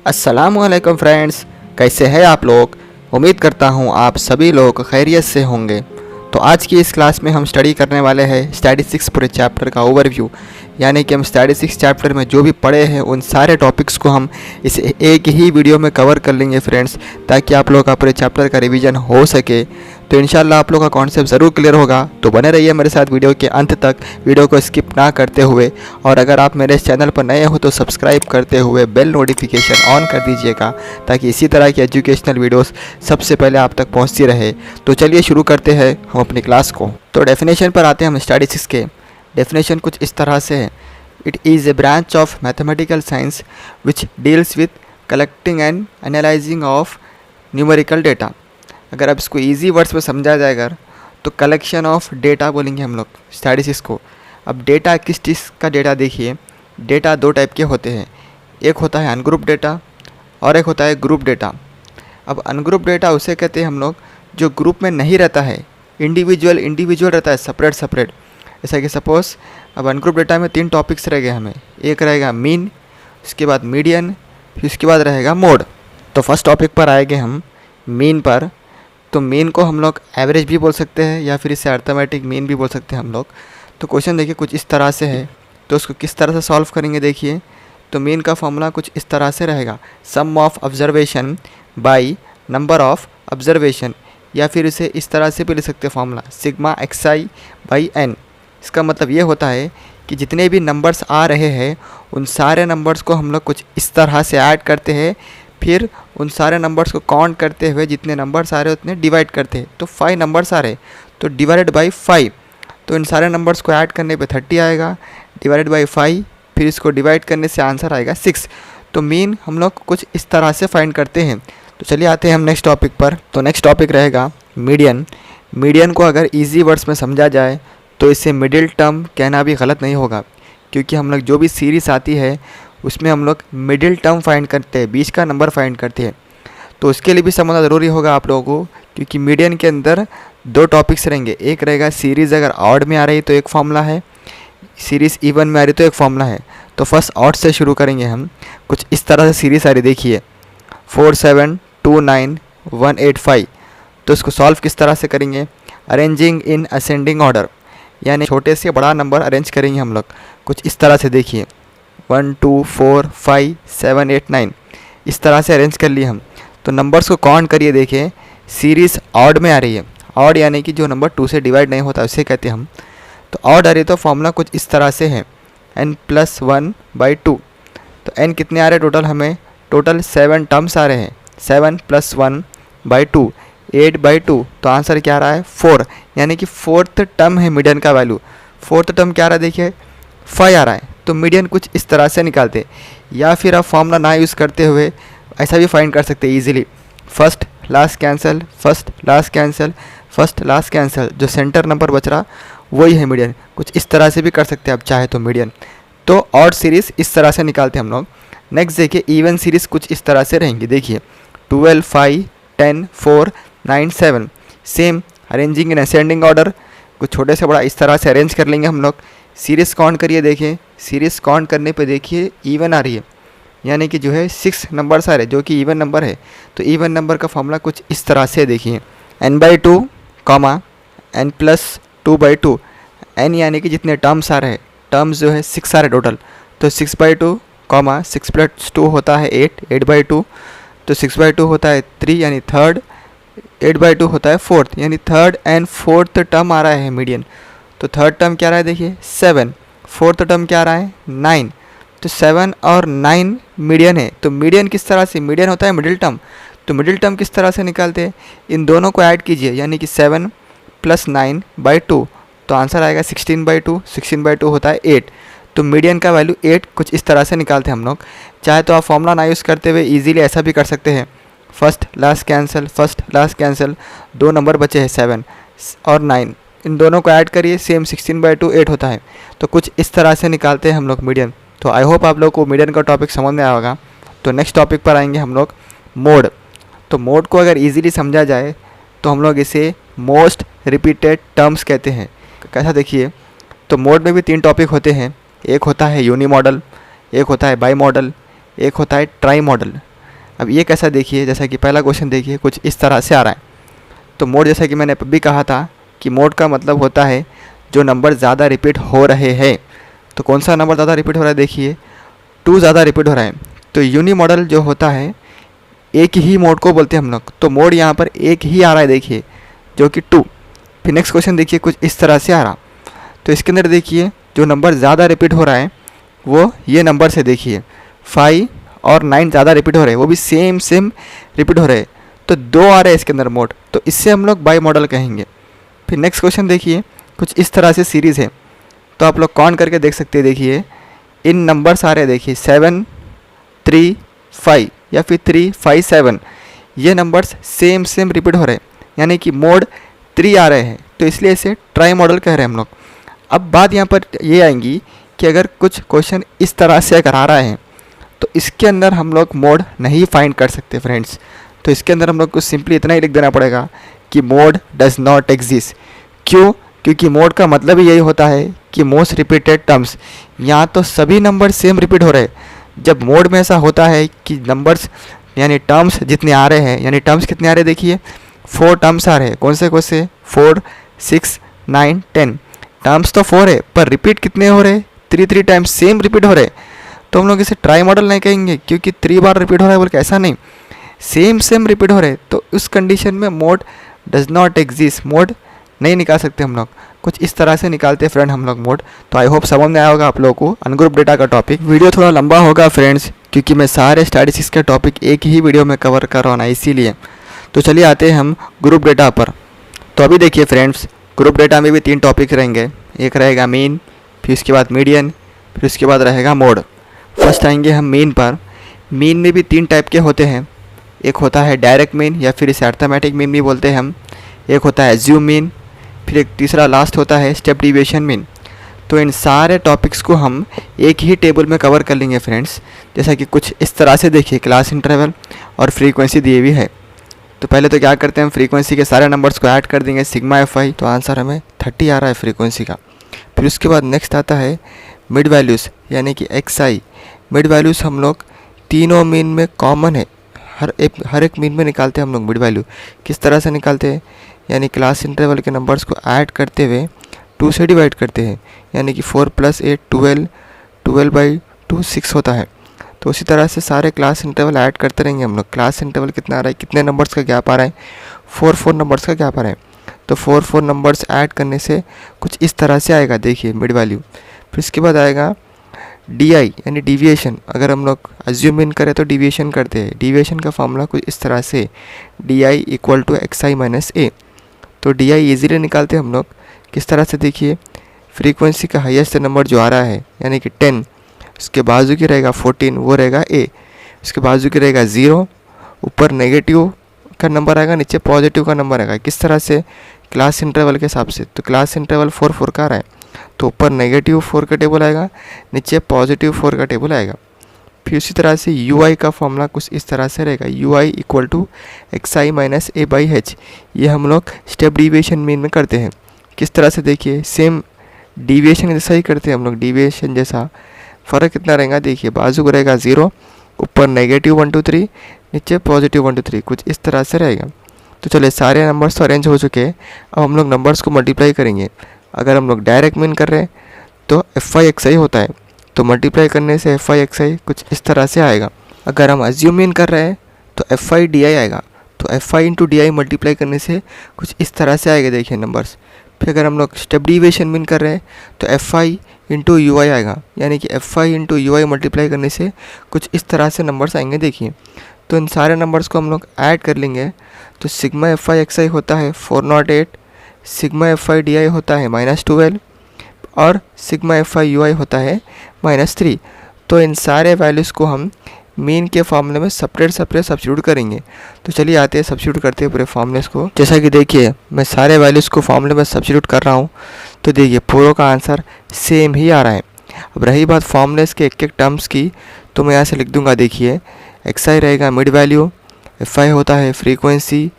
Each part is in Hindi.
अस्सलामुअलैकुम फ्रेंड्स, कैसे हैं आप लोग। उम्मीद करता हूं आप सभी लोग खैरियत से होंगे। तो आज की इस क्लास में हम स्टडी करने वाले हैं स्टैटिस्टिक्स पूरे चैप्टर का ओवरव्यू, यानी कि हम स्टैटिस्टिक्स चैप्टर में जो भी पढ़े हैं उन सारे टॉपिक्स को हम इस एक ही वीडियो में कवर कर लेंगे फ्रेंड्स, ताकि आप लोग का पूरे चैप्टर का रिवीजन हो सके। तो इंशाल्लाह आप लोग का कॉन्सेप्ट ज़रूर क्लियर होगा। तो बने रहिए मेरे साथ वीडियो के अंत तक, वीडियो को स्किप ना करते हुए। और अगर आप मेरे इस चैनल पर नए हो तो सब्सक्राइब करते हुए बेल नोटिफिकेशन ऑन कर दीजिएगा, ताकि इसी तरह की एजुकेशनल वीडियोस सबसे पहले आप तक पहुंचती रहे। तो चलिए शुरू करते हैं हम अपनी क्लास को। तो डेफिनेशन पर आते हैं हम स्टैटिस्टिक्स के। डेफिनेशन कुछ इस तरह से है: it is a branch of mathematical science which deals with collecting and analysing of numerical data. अगर अब इसको इजी वर्ड्स में समझा जाएगा तो कलेक्शन ऑफ डेटा बोलेंगे हम लोग स्टैटिस्टिक्स को। अब डेटा किस चीज़ का डेटा, देखिए डेटा दो टाइप के होते हैं, एक होता है अनग्रुप डेटा और एक होता है ग्रुप डेटा। अब अनग्रुप डेटा उसे कहते हैं हम लोग जो ग्रुप में नहीं रहता है, इंडिविजुअल रहता है, सेपरेट। जैसा कि सपोज अब अनग्रुप डेटा में 3 टॉपिक्स रह गए हमें, एक रहेगा मीन, उसके बाद मीडियन, फिर उसके बाद रहेगा मोड। तो फर्स्ट टॉपिक पर आएंगे हम मीन पर। तो मीन को हम लोग एवरेज भी बोल सकते हैं या फिर इसे अर्थमेटिक मीन भी बोल सकते हैं हम लोग। तो क्वेश्चन देखिए कुछ इस तरह से है, तो उसको किस तरह से सॉल्व करेंगे देखिए। तो मीन का फॉर्मूला कुछ इस तरह से रहेगा: sum of observation by number of observation, या फिर इसे इस तरह से भी लिख सकते हैं formula sigma xi by n। इसका मतलब ये होता है कि जितने भी नंबर्स आ रहे हैं उन सारे नंबर्स को हम लोग कुछ इस तरह से ऐड करते हैं, फिर उन सारे नंबर्स को काउंट करते हुए जितने नंबर्स आ रहे हैं उतने डिवाइड करते हैं। तो 5 नंबर्स आ रहे तो डिवाइडेड बाई 5, तो इन सारे नंबर्स को ऐड करने पे 30 आएगा, डिवाइडेड बाई 5, फिर इसको डिवाइड करने से आंसर आएगा 6। तो मीन हम लोग कुछ इस तरह से फाइंड करते हैं। तो चलिए आते हैं हम नेक्स्ट टॉपिक पर। तो नेक्स्ट टॉपिक रहेगा मीडियन। मीडियन को अगर ईजी वर्ड्स में समझा जाए तो इसे मिडिल टर्म कहना भी गलत नहीं होगा, क्योंकि हम लोग जो भी सीरीज़ आती है उसमें हम लोग मिडिल टर्म फाइंड करते हैं, बीच का नंबर फाइंड करते हैं। तो उसके लिए भी समझना ज़रूरी होगा आप लोगों को, क्योंकि मीडियन के अंदर 2 टॉपिक्स रहेंगे। एक रहेगा सीरीज़ अगर ऑड में आ रही तो एक फॉर्मूला है, सीरीज़ इवन में आ रही तो एक फॉर्मूला है। तो फर्स्ट ऑड से शुरू करेंगे हम। कुछ इस तरह से सीरीज़ आ रही देखिए 4 7 2 9 1 8 5। तो इसको सॉल्व किस तरह से करेंगे, अरेंजिंग इन असेंडिंग ऑर्डर, यानी छोटे से बड़ा नंबर अरेंज करेंगे हम लोग कुछ इस तरह से। देखिए 1 2 4 5 7 8 9 इस तरह से अरेंज कर लिए हम। तो नंबर्स को काउंट करिए, देखिए सीरीज़ ऑड में आ रही है, ऑड यानी कि जो नंबर 2 से डिवाइड नहीं होता उसे कहते हैं हम। तो ऑड आ रही है तो फॉर्मूला कुछ इस तरह से है n+1/2। तो n कितने आ रहे हैं टोटल, हमें टोटल 7 टर्म्स आ रहे हैं, 7 + 1/2 8/2। तो आंसर क्या आ रहा है 4, यानी कि 4th टर्म है मीडियन का वैल्यू। 4th टर्म क्या आ रहा है देखिए 5 आ रहा है। तो मीडियन कुछ इस तरह से निकालते, या फिर आप फॉर्मूला ना यूज़ करते हुए ऐसा भी फाइंड कर सकते हैं easily. First last cancel, first last cancel, first last cancel, जो सेंटर नंबर बच रहा वही है मीडियन। कुछ इस तरह से भी कर सकते हैं आप चाहे तो मीडियन। तो ऑड सीरीज़ इस तरह से निकालते हैं हम लोग। नेक्स्ट देखिए इवन सीरीज़ कुछ इस तरह से रहेंगी, देखिए 12 5 10 4 9 7। Same arranging in ascending order, कुछ छोटे से बड़ा इस तरह से अरेंज कर लेंगे हम लोग। सीरीज़ काउंट करिए, देखिए सीरीज़ काउंट करने पे देखिए इवन आ रही है, यानी कि जो है 6 नंबर्स आ रहे जो कि इवन नंबर है। तो इवन नंबर का फॉर्मूला कुछ इस तरह से देखिए n/2, n+2/2। n यानी कि जितने टर्म्स आ रहे हैं, टर्म्स जो है 6 आ रहे टोटल। तो 6/2, 6 + 2 होता है 8, 8/2। तो 6/2 होता है 3 यानी थर्ड, 8/2 होता है 4th, यानी 3rd एंड 4th टर्म आ रहा है मीडियन। तो 3rd टर्म क्या आ रहा है देखिए 7, 4th टर्म क्या आ रहा है 9। तो 7 और 9 मीडियन है। तो मीडियन किस तरह से, मीडियन होता है मिडिल टर्म। तो मिडिल टर्म किस तरह से निकालते हैं, इन दोनों को ऐड कीजिए, यानी कि 7 + 9/2। तो आंसर आएगा 16/2, 16/2 होता है 8। तो मीडियन का वैल्यू 8 कुछ इस तरह से निकालते हैं हम लोग। चाहे तो आप फॉर्मूला ना यूज़ करते हुए ईजिली ऐसा भी कर सकते हैं, first last cancel, first last cancel, 2 number बचे हैं 7 और 9, इन दोनों को ऐड करिए, सेम 16/2 8 होता है। तो कुछ इस तरह से निकालते हैं हम लोग मीडियन। तो आई होप आप लोग को मीडियन का टॉपिक समझ में आया होगा। तो नेक्स्ट टॉपिक पर आएंगे हम लोग मोड। तो मोड को अगर ईजिली समझा जाए तो हम लोग इसे मोस्ट रिपीटेड टर्म्स कहते हैं। कैसा देखिए, तो मोड में भी 3 टॉपिक होते हैं, एक होता है यूनी मॉडल, एक होता है बाई मॉडल, एक होता है ट्राई मॉडल। अब ये कैसा देखिए, जैसा कि पहला क्वेश्चन देखिए कुछ इस तरह से आ रहा है। तो मोड, जैसा कि मैंने भी कहा था कि मोड का मतलब होता है जो नंबर ज़्यादा रिपीट हो रहे हैं। तो कौन सा नंबर ज़्यादा रिपीट हो रहा है, देखिए 2 ज़्यादा रिपीट हो रहा है। तो यूनी मॉडल जो होता है एक ही मोड को बोलते हैं हम लोग। तो मोड यहाँ पर एक ही आ रहा है देखिए, जो कि 2। फिर नेक्स्ट क्वेश्चन देखिए कुछ इस तरह से आ रहा। तो इसके अंदर देखिए जो नंबर ज़्यादा रिपीट हो रहा है वो ये नंबर से देखिए 5 और 9 ज़्यादा रिपीट हो रहे हैं, वो भी सेम रिपीट हो रहे हैं। तो 2 आ रहे हैं इसके अंदर मोड, तो इससे हम लोग बाई मॉडल कहेंगे। फिर नेक्स्ट क्वेश्चन देखिए कुछ इस तरह से सीरीज़ है। तो आप लोग कौन करके देख सकते हैं, देखिए इन नंबर्स आ रहे हैं देखिए 7 3 5 या फिर 3 5 7, ये नंबर्स सेम रिपीट हो रहे हैं, यानी कि मोड 3 आ रहे हैं। तो इसलिए इसे ट्राई मॉडल कह रहे हैं हम लोग। अब बात यहाँ पर ये आएंगी कि अगर कुछ क्वेश्चन इस तरह से अगर आ रहा है तो इसके अंदर हम लोग मोड नहीं फाइंड कर सकते फ्रेंड्स। तो इसके अंदर हम लोग को सिंपली इतना ही लिख देना पड़ेगा कि मोड डज नॉट एग्जिस्ट। क्यों? क्योंकि मोड का मतलब ही यही होता है कि मोस्ट रिपीटेड टर्म्स, यहाँ तो सभी नंबर सेम रिपीट हो रहे हैं। जब मोड में ऐसा होता है कि नंबर्स यानी टर्म्स जितने आ रहे हैं, यानी टर्म्स कितने आ रहे हैं, देखिए 4 टर्म्स आ रहे हैं। कौन से 4 6 9 10 टर्म्स तो 4 है, पर रिपीट कितने हो रहे हैं, 3 टाइम्स सेम रिपीट हो रहे हैं। तो हम लोग इसे ट्राई मॉडल नहीं कहेंगे क्योंकि 3 बार रिपीट हो रहा है बोल के, ऐसा नहीं, सेम रिपीट हो रहे हैं। तो उस कंडीशन में mode does not exist, mode नहीं निकाल सकते हम लोग। कुछ इस तरह से निकालते हैं फ्रेंड हम लोग मोड। तो आई होप समझ में आया होगा आप लोगों को अनग्रुप डेटा का टॉपिक। वीडियो थोड़ा लंबा होगा फ्रेंड्स, क्योंकि मैं सारे स्टैटिस्टिक्स के टॉपिक एक ही वीडियो में कवर कर रहा हूँ ना, इसीलिए। तो चलिए आते हैं हम ग्रुप डेटा पर। तो अभी देखिए फ्रेंड्स, ग्रुप डेटा में भी 3 टॉपिक रहेंगे। एक रहेगा मीन, फिर उसके बाद मीडियन, फिर उसके बाद रहेगा मोड। फर्स्ट आएंगे हम मीन पर। मीन में भी 3 टाइप के होते हैं। एक होता है डायरेक्ट मीन या फिर इसे अर्थमेटिक मीन भी बोलते हैं हम। एक होता है एज्यूम मीन, फिर एक तीसरा लास्ट होता है स्टेप डिविएशन मीन। तो इन सारे टॉपिक्स को हम एक ही टेबल में कवर कर लेंगे फ्रेंड्स। जैसा कि कुछ इस तरह से देखिए, क्लास इंटरवल और फ्रीक्वेंसी दिए हुई है। तो पहले तो क्या करते हैं, हम फ्रीक्वेंसी के सारे नंबर्स को ऐड कर देंगे सिग्मा FI। तो आंसर हमें 30 आ रहा है फ्रीक्वेंसी का। फिर उसके बाद नेक्स्ट आता है मिड वैल्यूज़ यानी कि XI। मिड वैल्यूज़ हम लोग तीनों मीन में कॉमन है, हर एक मीन में निकालते हैं हम लोग मिड वैल्यू। किस तरह से निकालते हैं, यानी क्लास इंटरवल के नंबर्स को ऐड करते हुए 2 से डिवाइड करते हैं, यानी कि 4 + 8 12, 12/2 6 होता है। तो उसी तरह से सारे क्लास इंटरवल ऐड करते रहेंगे हम लोग। क्लास इंटरवल कितना आ रहा है, कितने नंबर्स का गैप आ रहा है, 4 नंबर्स का गैप आ रहा है। तो 4 नंबर्स ऐड करने से कुछ इस तरह से आएगा देखिए मिड वैल्यू। फिर इसके बाद आएगा DI यानी डिविएशन। अगर हम लोग अज्यूम इन करें तो डिविएशन करते हैं। डिविएशन का फॉर्मूला कुछ इस तरह से DI = XI - A। तो DI ईजीली निकालते हैं हम लोग। किस तरह से, देखिए फ्रीक्वेंसी का हाईएस्ट नंबर जो आ रहा है यानी कि 10, उसके बाजू की रहेगा 14, वो रहेगा A। उसके बाजू की रहेगा 0, ऊपर नेगेटिव का नंबर आएगा, नीचे पॉजिटिव का नंबर आएगा। किस तरह से, क्लास इंटरवल के हिसाब से। तो क्लास इंटरवल 4 का आ रहा है, तो ऊपर -4 का टेबल आएगा, नीचे +4 का टेबल आएगा। फिर उसी तरह से UI का फॉर्मूला कुछ इस तरह से रहेगा, UI = XI - A/H। ये हम लोग स्टेप डिविएशन मीन में करते हैं। किस तरह से, देखिए सेम डिविएशन जैसा ही करते हैं हम लोग। डिविएशन जैसा फ़र्क कितना रहेगा, देखिए बाजू को रहेगा 0, ऊपर -1 2 3, नीचे +1 2 3, कुछ इस तरह से रहेगा। तो चलिए सारे नंबर्स तो अरेंज हो चुके हैं। अब हम लोग नंबर्स को मल्टीप्लाई करेंगे। अगर हम लोग डायरेक्ट मीन कर रहे हैं तो FI XI होता है, तो मल्टीप्लाई करने से FI XI कुछ इस तरह से आएगा। अगर हम अज्यूम मीन कर रहे हैं तो FI DI आएगा, तो FI × DI मल्टीप्लाई करने से कुछ इस तरह से आएगा देखिए नंबर्स। फिर अगर हम लोग स्टेप डिविएशन मीन कर रहे हैं तो FI × UI आएगा, यानी कि FI × UI मल्टीप्लाई करने से कुछ इस तरह से नंबर्स आएंगे देखिए। तो इन सारे नंबर्स को हम लोग ऐड कर लेंगे। तो सिग्मा FI XI होता है 408, सिग्मा FI DI होता है -12 और सिग्मा FI UI होता है -3। तो इन सारे वैल्यूज़ को हम मीन के फॉर्मूले में सेपरेट सब्स्टिट्यूट करेंगे। तो चलिए आते हैं, सब्स्टिट्यूट करते हैं पूरे फॉर्मूलेस को। जैसा कि देखिए मैं सारे वैल्यूज़ को फॉर्मूले में सब्स्टिट्यूट कर रहा हूँ, तो देखिए पूरों का आंसर सेम ही आ रहा है। अब रही बात फॉर्मूलेस के एक टर्म्स की, तो मैं यहाँ से लिख दूँगा। देखिए XI रहेगा मिड वैल्यू, FI होता है फ्रीक्वेंसी,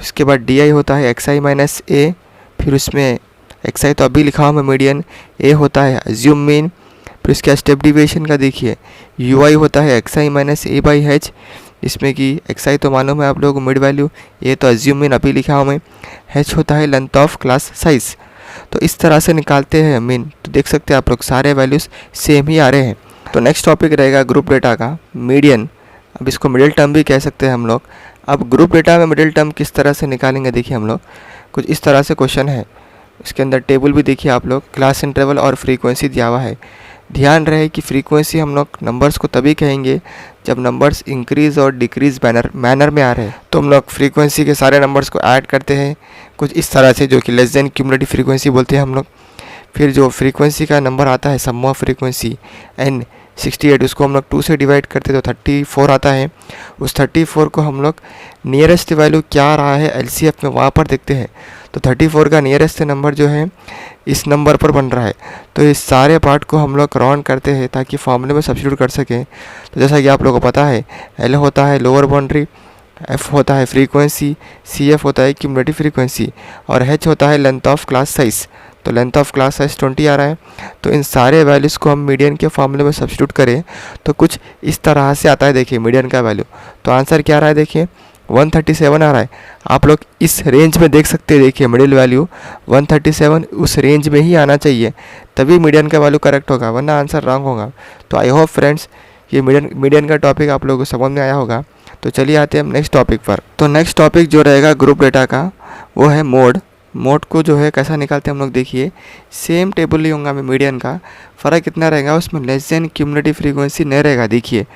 उसके बाद DI होता है XI - A, फिर उसमें XI तो अभी लिखा हूँ मैं मीडियन, A होता है अज्यूम मीन, फिर इसके स्टेप डिविएशन का देखिए, यू आई होता है x I minus A by H, इसमें कि एक्स आई तो मालूम है आप लोगों को मिड वैल्यू, ये तो अज्यूम मीन अभी लिखा हूँ मैं, एच होता है लेंथ ऑफ क्लास साइज। तो इस तरह से निकालते हैं मीन, तो देख सकते हैं आप लोग सारे वैल्यूज़ सेम ही आ रहे हैं। तो नेक्स्ट टॉपिक रहेगा ग्रुप डेटा का मीडियन, अब इसको मिडिल टर्म भी कह सकते हैं हम लोग। अब ग्रुप डेटा में मिडिल टर्म किस तरह से निकालेंगे देखिए हम लोग, कुछ इस तरह से क्वेश्चन है, इसके अंदर टेबल भी देखिए आप लोग, क्लास इंटरवल और फ्रीक्वेंसी दिया हुआ है। ध्यान रहे कि फ्रीक्वेंसी हम लोग नंबर्स को तभी कहेंगे जब नंबर्स इंक्रीज़ और डिक्रीज़ मैनर में आ रहे हैं। तो हम लोग फ्रीक्वेंसी के सारे नंबर्स को ऐड करते हैं कुछ इस तरह से, जो कि लेस देन क्यूमुलेटिव फ्रीक्वेंसी बोलते हैं हम लोग। फिर जो फ्रीक्वेंसी का नंबर आता है सम ऑफ फ्रीक्वेंसी एन 68, उसको हम लोग 2 से डिवाइड करते तो 34 आता है। उस 34 को हम लोग नियरेस्ट वैल्यू क्या आ रहा है एलसीएफ में वहाँ पर देखते हैं। तो 34 का नियरेस्ट नंबर जो है इस नंबर पर बन रहा है। तो इस सारे पार्ट को हम लोग राउंड करते हैं ताकि फॉर्मूले में सब्स्टिट्यूट कर सकें। तो जैसा कि आप लोगों को पता है, एल होता है लोअर बाउंड्री, एफ होता है फ्रीक्वेंसी, सी एफ होता है क्यूमुलेटिव फ्रीक्वेंसी, और एच होता है लेंथ ऑफ क्लास साइज। तो लेंथ ऑफ क्लास साइज 20 आ रहा है। तो इन सारे वैल्यूज़ को हम मीडियन के फॉर्मूले में सब्स्टिट्यूट करें तो कुछ इस तरह से आता है, देखिए मीडियन का वैल्यू। तो आंसर क्या आ रहा है देखिए, 137 आ रहा है। आप लोग इस रेंज में देख सकते हैं, देखिए मिडिल वैल्यू 137 उस रेंज में ही आना चाहिए, तभी मीडियन का वैल्यू करेक्ट होगा, वरना आंसर रॉन्ग होगा। तो आई होप फ्रेंड्स ये मीडियन का टॉपिक आप लोगों को समझ में आया होगा। तो चलिए आते हैं हम नेक्स्ट टॉपिक पर। तो नेक्स्ट टॉपिक जो रहेगा ग्रुप डेटा का वो है मोड। मोड को जो है कैसा निकालते हैं हम लोग देखिए, सेम टेबल ही होगा मैं मीडियन का, फ़र्क कितना रहेगा उसमें लेस देन क्यूमुलेटिव फ्रीक्वेंसी नहीं रहेगा। देखिए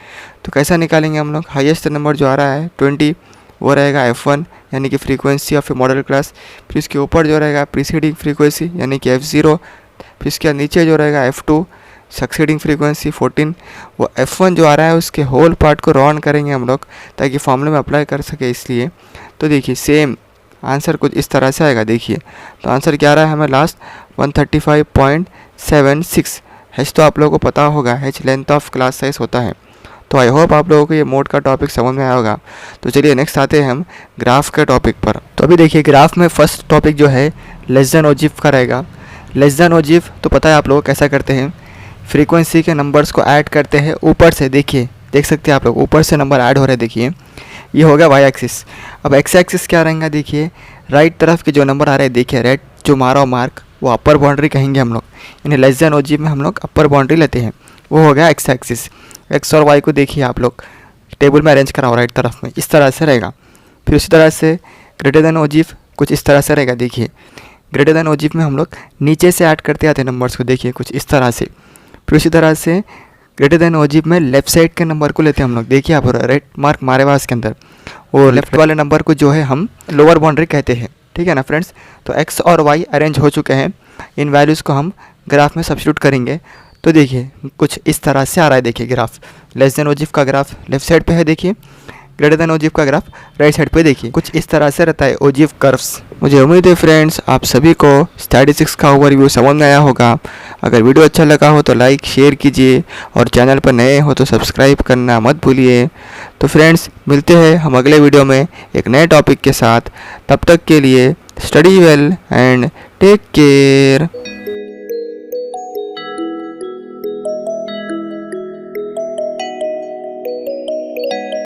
तो कैसा निकालेंगे हम लोग, हाईएस्ट नंबर जो आ रहा है 20 वो रहेगा F1 यानी कि frequency of A model class. फिर इसके ऊपर जो रहेगा प्रीसीडिंग फ्रीक्वेंसी यानी कि F0। फिर इसके नीचे जो रहेगा F2 सक्सीडिंग फ्रीक्वेंसी 14। वो F1 जो आ रहा है उसके होल पार्ट को राउंड करेंगे हम लोग ताकि फॉर्मूले में अप्लाई कर सके, इसलिए। तो देखिए सेम आंसर कुछ इस तरह से आएगा। देखिए तो आंसर क्या आ रहा है हमें लास्ट 135.76। एच तो आप लोगों को पता होगा, H length of class size होता है। तो आई होप आप लोगों को ये मोड का टॉपिक समझ में आया होगा। तो चलिए नेक्स्ट आते हैं हम ग्राफ के टॉपिक पर। तो अभी देखिए ग्राफ में फर्स्ट टॉपिक जो है लेस देन ओजीफ का रहेगा। लेस देन ओजीफ तो पता है आप लोग कैसा करते हैं, फ्रीक्वेंसी के नंबर्स को ऐड करते हैं ऊपर से। देखिए देख सकते हैं आप लोग ऊपर से नंबर ऐड हो रहे हैं। देखिए ये हो गया वाई एक्सिस। अब एक्स एक्सिस क्या रहेगा, देखिए राइट तरफ के जो नंबर आ रहे हैं, देखिए रेड जो मारा हो मार्क वो अपर बाउंड्री कहेंगे हम लोग, यानी लेस देन ओजीफ में हम लोग अपर बाउंड्री लेते हैं, वो हो गया एक्स एक्सिस। एक्स और वाई को देखिए आप लोग टेबल में अरेंज करा हो राइट तरफ में, इस तरह से रहेगा। फिर उसी तरह से ग्रेटर देन ओजीफ कुछ इस तरह से रहेगा। देखिए ग्रेटर देन ओजीफ में हम लोग नीचे से ऐड करते आते हैं नंबर्स को, देखिए कुछ इस तरह से। फिर उसी तरह से ग्रेटर देन ओजीफ में लेफ्ट साइड के नंबर को लेते हैं हम लोग, देखिए आप रेड मार्क मारे हुआ इसके अंदर, वो लेफ्ट वाले नंबर को जो है हम लोअर बाउंड्री कहते हैं, ठीक है ना फ्रेंड्स। तो एक्स और वाई अरेंज हो चुके हैं, इन वैल्यूज़ को हम ग्राफ में सब्स्टिट्यूट करेंगे। तो देखिए कुछ इस तरह से आ रहा है। देखिए ग्राफ लेस देन ओजीफ का ग्राफ लेफ्ट साइड पे है, देखिए ग्रेटर देन ओजीफ का ग्राफ राइट साइड पे, देखिए कुछ इस तरह से रहता है ओजीफ कर्व्स। मुझे उम्मीद है फ्रेंड्स आप सभी को स्टैटिस्टिक्स का ओवरव्यू समझ में आया होगा। अगर वीडियो अच्छा लगा हो तो लाइक शेयर कीजिए, और चैनल पर नए हो तो सब्सक्राइब करना मत भूलिए। तो फ्रेंड्स मिलते हैं हम अगले वीडियो में एक नए टॉपिक के साथ, तब तक के लिए study well and take care.